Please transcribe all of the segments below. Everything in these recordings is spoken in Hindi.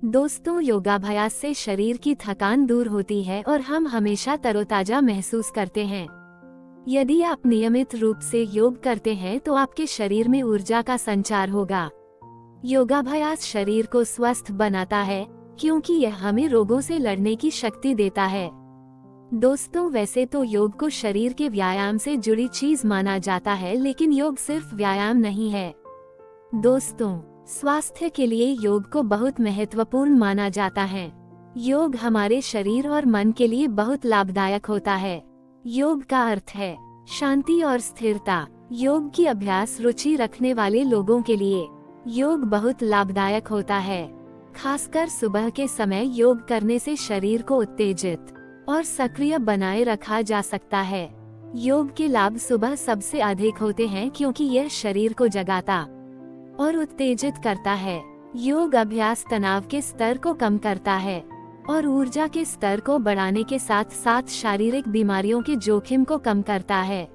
दोस्तों, योगाभ्यास से शरीर की थकान दूर होती है और हम हमेशा तरोताजा महसूस करते हैं। यदि आप नियमित रूप से योग करते हैं तो आपके शरीर में ऊर्जा का संचार होगा। योगाभ्यास शरीर को स्वस्थ बनाता है क्योंकि यह हमें रोगों से लड़ने की शक्ति देता है। दोस्तों, वैसे तो योग को शरीर के व्यायाम से जुड़ी चीज माना जाता है, लेकिन योग सिर्फ व्यायाम नहीं है। दोस्तों, स्वास्थ्य के लिए योग को बहुत महत्वपूर्ण माना जाता है। योग हमारे शरीर और मन के लिए बहुत लाभदायक होता है। योग का अर्थ है शांति और स्थिरता। योग की अभ्यास रुचि रखने वाले लोगों के लिए योग बहुत लाभदायक होता है। खासकर सुबह के समय योग करने से शरीर को उत्तेजित और सक्रिय बनाए रखा जा सकता है। योग के लाभ सुबह सबसे अधिक होते हैं क्योंकि यह शरीर को जगाता और उत्तेजित करता है। योग अभ्यास तनाव के स्तर को कम करता है और ऊर्जा के स्तर को बढ़ाने के साथ साथ शारीरिक बीमारियों के जोखिम को कम करता है।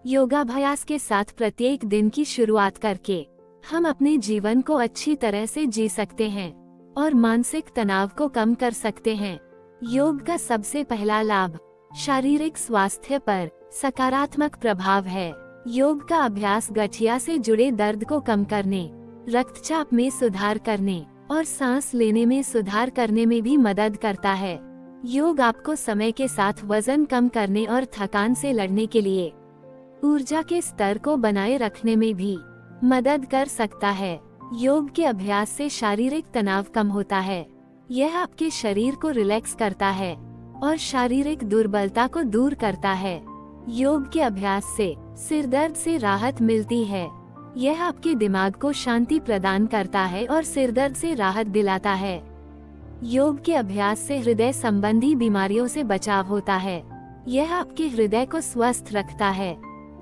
योगाभ्यास के साथ प्रत्येक दिन की शुरुआत करके हम अपने जीवन को अच्छी तरह से जी सकते हैं और मानसिक तनाव को कम कर सकते हैं। योग का सबसे पहला लाभ शारीरिक स्वास्थ्य पर सकारात्मक प्रभाव है। योग का अभ्यास गठिया से जुड़े दर्द को कम करने, रक्तचाप में सुधार करने और सांस लेने में सुधार करने में भी मदद करता है। योग आपको समय के साथ वजन कम करने और थकान से लड़ने के लिए ऊर्जा के स्तर को बनाए रखने में भी मदद कर सकता है। योग के अभ्यास से शारीरिक तनाव कम होता है। यह आपके शरीर को रिलैक्स करता है और शारीरिक दुर्बलता को दूर करता है। योग के अभ्यास से सिर दर्द से राहत मिलती है। यह आपके दिमाग को शांति प्रदान करता है और सिर दर्द से राहत दिलाता है। योग के अभ्यास से हृदय संबंधी बीमारियों से बचाव होता है। यह आपके हृदय को स्वस्थ रखता है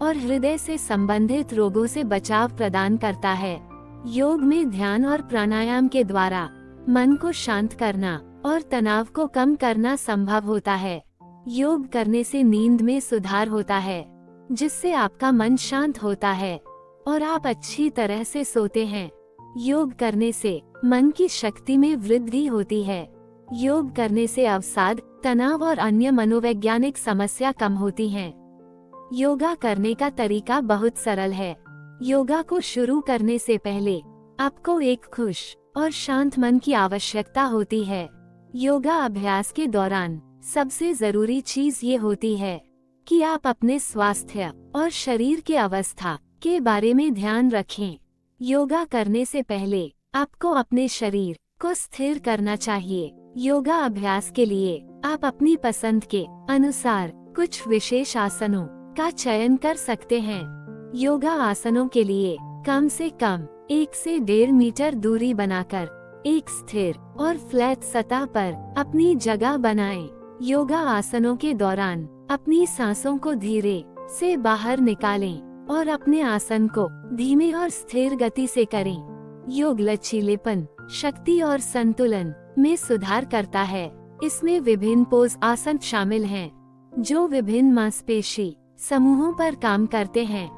और हृदय से संबंधित रोगों से बचाव प्रदान करता है। योग में ध्यान और प्राणायाम के द्वारा मन को शांत करना और तनाव को कम करना संभव होता है। योग करने से नींद में सुधार होता है, जिससे आपका मन शांत होता है और आप अच्छी तरह से सोते हैं। योग करने से मन की शक्ति में वृद्धि होती है। योग करने से अवसाद, तनाव और अन्य मनोवैज्ञानिक समस्या कम होती हैं। योगा करने का तरीका बहुत सरल है। योगा को शुरू करने से पहले आपको एक खुश और शांत मन की आवश्यकता होती है। योगा अभ्यास के दौरान सबसे जरूरी चीज ये होती है कि आप अपने स्वास्थ्य और शरीर की अवस्था के बारे में ध्यान रखें। योगा करने से पहले आपको अपने शरीर को स्थिर करना चाहिए। योगा अभ्यास के लिए आप अपनी पसंद के अनुसार कुछ विशेष आसनों का चयन कर सकते हैं। योगा आसनों के लिए कम से कम 1 से 1.5 मीटर दूरी बनाकर एक स्थिर और फ्लैट सतह पर अपनी जगह बनाएं। योगा आसनों के दौरान अपनी सांसों को धीरे से बाहर निकालें और अपने आसन को धीमे और स्थिर गति से करें। योग लचीलेपन, शक्ति और संतुलन में सुधार करता है। इसमें विभिन्न पोज आसन शामिल हैं, जो विभिन्न मांसपेशी समूहों पर काम करते हैं,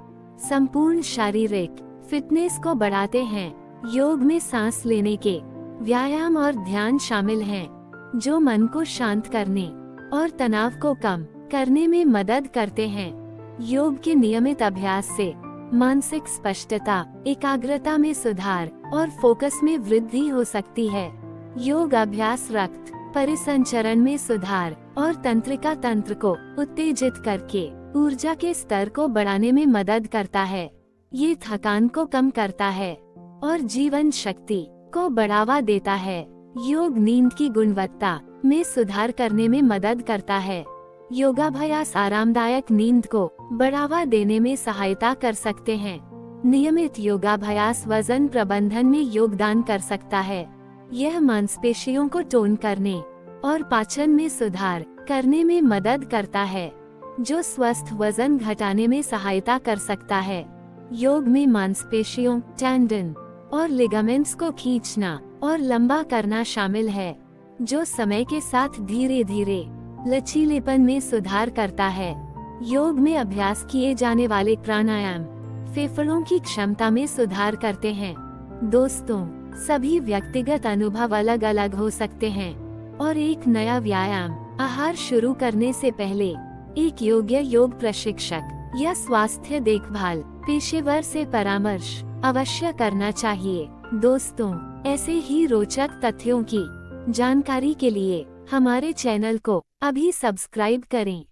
संपूर्ण शारीरिक फिटनेस को बढ़ाते हैं। योग में सांस लेने के व्यायाम और ध्यान शामिल हैं, जो मन को शांत करने और तनाव को कम करने में मदद करते हैं। योग के नियमित अभ्यास से मानसिक स्पष्टता, एकाग्रता में सुधार और फोकस में वृद्धि हो सकती है। योग अभ्यास रक्त परिसंचरण में सुधार और तंत्रिका तंत्र को उत्तेजित करके ऊर्जा के स्तर को बढ़ाने में मदद करता है। ये थकान को कम करता है और जीवन शक्ति को बढ़ावा देता है। योग नींद की गुणवत्ता में सुधार करने में मदद करता है। योगाभ्यास आरामदायक नींद को बढ़ावा देने में सहायता कर सकते हैं। नियमित योगाभ्यास वजन प्रबंधन में योगदान कर सकता है। यह मांसपेशियों को टोन करने और पाचन में सुधार करने में मदद करता है, जो स्वस्थ वजन घटाने में सहायता कर सकता है। योग में मांसपेशियों, टेंडन और लिगामेंट्स को खींचना और लंबा करना शामिल है, जो समय के साथ धीरे धीरे लचीलेपन में सुधार करता है। योग में अभ्यास किए जाने वाले प्राणायाम फेफड़ों की क्षमता में सुधार करते हैं। दोस्तों, सभी व्यक्तिगत अनुभव अलग अलग हो सकते हैं और एक नया व्यायाम आहार शुरू करने से पहले एक योग्य योग प्रशिक्षक या स्वास्थ्य देखभाल पेशेवर से परामर्श अवश्य करना चाहिए। दोस्तों, ऐसे ही रोचक तथ्यों की जानकारी के लिए हमारे चैनल को अभी सब्सक्राइब करें।